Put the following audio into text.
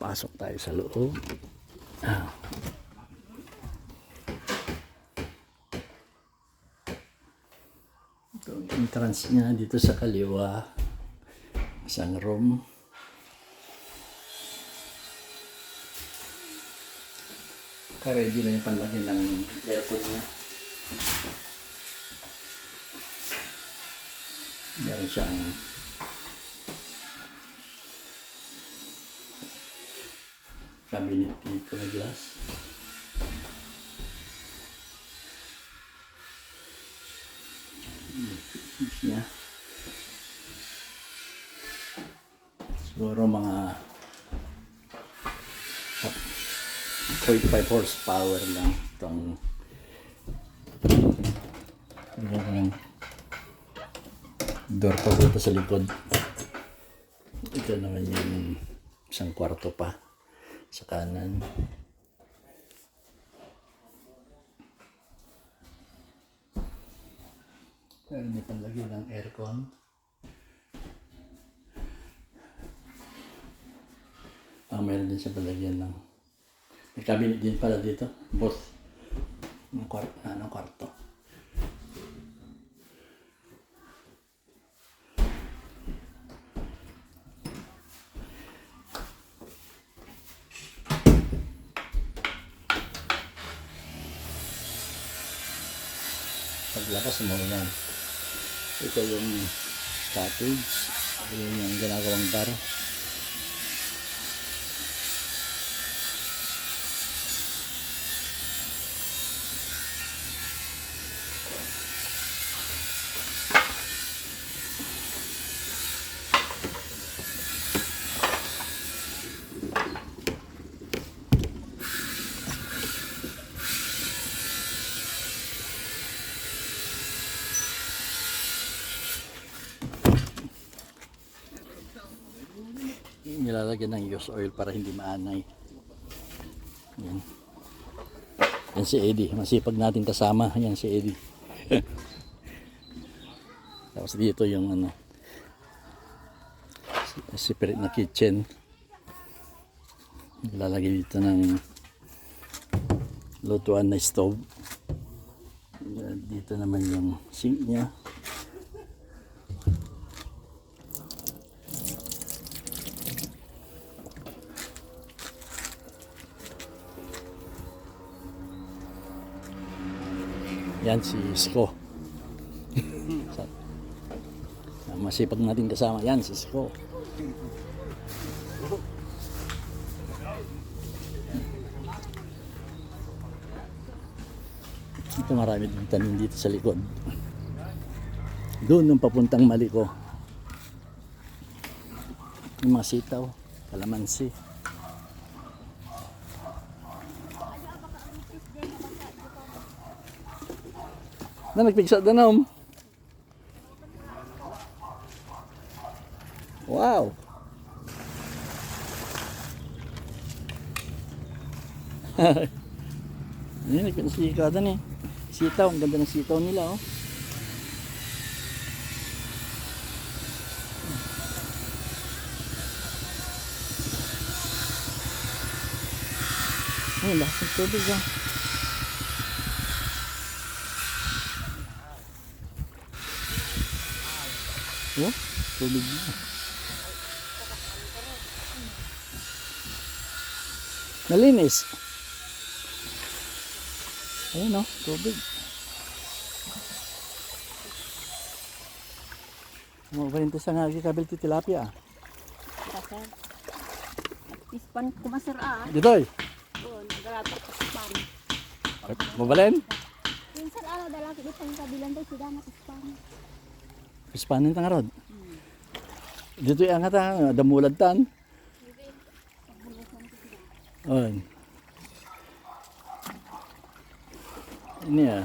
Pasok tayo sa loob. Ah. Ito ang entrance niya dito sa kaliwa. Isang room. Ready na yung panlagyan ng aircon niya. Meron siyang cabinet dito na glass. Niya. Siguro mga 0.5 horsepower lang itong door pa dito sa likod. Ito naman yung isang kwarto pa sa kanan. Pero may panlagay ng aircon. Mayroon din siya palagyan ng may cabinet din pala dito. Both ng kwarto. Paglakas mo yan. Ito yung cottage. Ito yung ginagawang bar. Nilalagyan ng used oil para hindi maanay. Yan. Yan si Eddie. Masipag natin kasama. Yan si Eddie. Tapos dito yung separate na kitchen. Nilalagay dito ng lutuan na stove. Dito naman yung sink niya. Yan si Isko. Masipag natin kasama. Yan si Isko. Ito marami din tanim dito sa likod. Doon nung papuntang Maliko. Yung mga sitaw, kalamansi. Na nagpigsa danom. Wow. Ini nagpigsa ka dan eh. Sitaw, ang ganda ng sitaw nila oh. Ay, lakas ng tubig ah. Oh, tubig na. Nalinis. Ayun oh, tubig. Mabalinto sa nga kabil ti tilapia. Kasar. Ispan kumasar ah. Ditoy. Doon, garato ispan. Mabalen? Minsan ano dalaki dito ang kabilang daw sila na ispan. Ispanin tang arod. Dito yung angata, damulad tan. Oy. Ini ya.